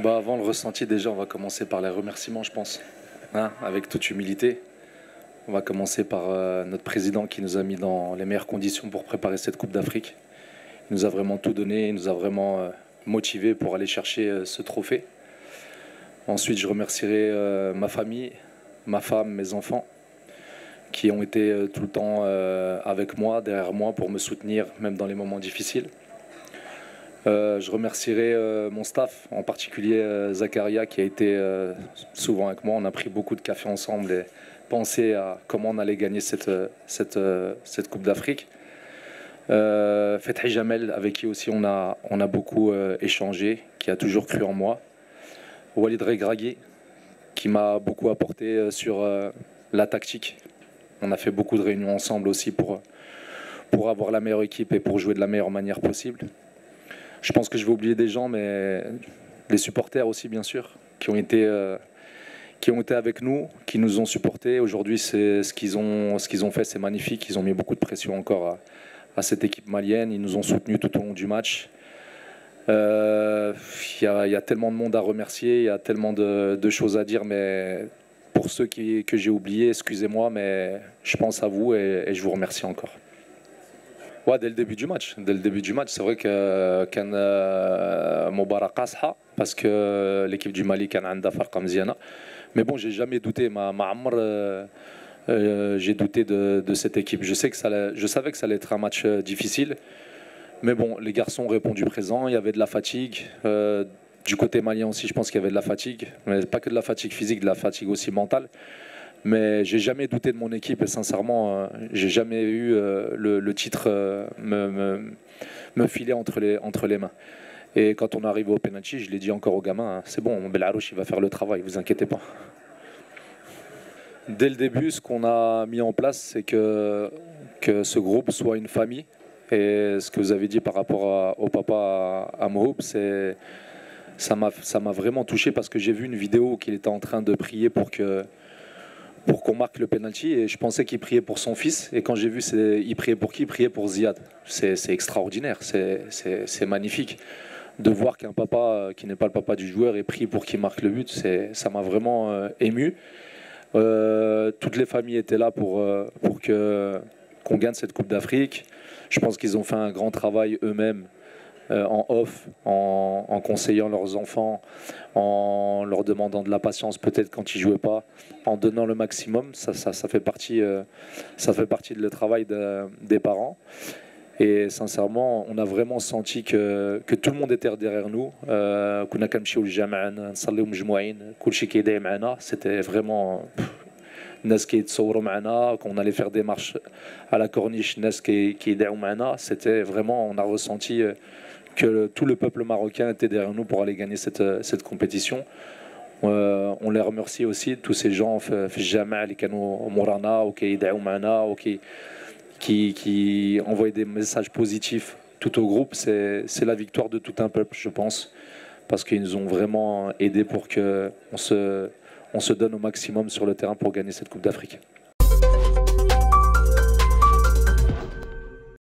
Bah, avant le ressenti, déjà, on va commencer par les remerciements, je pense. Hein, avec toute humilité. On va commencer par notre président qui nous a mis dans les meilleures conditions pour préparer cette Coupe d'Afrique. Il nous a vraiment tout donné, il nous a vraiment motivés pour aller chercher ce trophée. Ensuite, je remercierai ma famille, ma femme, mes enfants, qui ont été tout le temps avec moi, derrière moi, pour me soutenir, même dans les moments difficiles. Je remercierai mon staff, en particulier Zakaria, qui a été souvent avec moi. On a pris beaucoup de café ensemble et pensé à comment on allait gagner cette Coupe d'Afrique. Fethi Jamel, avec qui aussi on a beaucoup échangé, qui a toujours cru en moi. Walid Regragui, qui m'a beaucoup apporté sur la tactique. On a fait beaucoup de réunions ensemble aussi pour avoir la meilleure équipe et pour jouer de la meilleure manière possible. Je pense que je vais oublier des gens, mais les supporters aussi, bien sûr, qui ont été avec nous, qui nous ont supportés. Aujourd'hui, c'est ce qu'ils ont fait, c'est magnifique. Ils ont mis beaucoup de pression encore à cette équipe malienne. Ils nous ont soutenus tout au long du match. Il y a tellement de monde à remercier, il y a tellement de choses à dire, mais pour ceux que j'ai oubliés, excusez-moi, mais je pense à vous et je vous remercie encore. Ouais, dès le début du match. Dès le début du match, c'est vrai que كان مباراة قاصحة parce que l'équipe du Mali كان عندها فرقة مزيانة. Mais bon, j'ai jamais douté. J'ai douté de cette équipe. Je savais que ça allait être un match difficile. Mais bon, les garçons ont répondu présent. Il y avait de la fatigue. Du côté malien aussi, je pense qu'il y avait de la fatigue. Mais pas que de la fatigue physique, de la fatigue aussi mentale. Mais j'ai jamais douté de mon équipe et sincèrement, j'ai jamais eu le titre me filer entre les mains. Et quand on arrive au penalty, je l'ai dit encore aux gamins, hein, c'est bon, Belarouche il va faire le travail, vous inquiétez pas. Dès le début, ce qu'on a mis en place, c'est que ce groupe soit une famille. Et ce que vous avez dit par rapport au papa à Mohoup, ça m'a vraiment touché parce que j'ai vu une vidéo qu'il était en train de prier pour qu'on marque le penalty et je pensais qu'il priait pour son fils et quand j'ai vu il priait pour qui? Il priait pour Ziad. C'est extraordinaire, c'est magnifique de voir qu'un papa qui n'est pas le papa du joueur est pris pour qu'il marque le but. Ça m'a vraiment ému. Toutes les familles étaient là pour qu'on gagne cette Coupe d'Afrique. Je pense qu'ils ont fait un grand travail eux-mêmes en off, en conseillant leurs enfants, en leur demandant de la patience peut-être quand ils jouaient pas, en donnant le maximum. Ça fait partie de le travail des parents. Et sincèrement, on a vraiment senti que tout le monde était derrière nous. C'était vraiment الناس كيتصوروا معنا qu'on allait faire des marches à la corniche الناس كيدعوا معنا. C'était vraiment, on a ressenti que tout le peuple marocain était derrière nous pour aller gagner cette compétition. On les remercie aussi, tous ces gens في الجامع اللي كانوا مورانا وكيدعوا معنا qui envoyaient des messages positifs tout au groupe. C'est la victoire de tout un peuple, je pense, parce qu'ils nous ont vraiment aidés pour qu'on se donne au maximum sur le terrain pour gagner cette Coupe d'Afrique.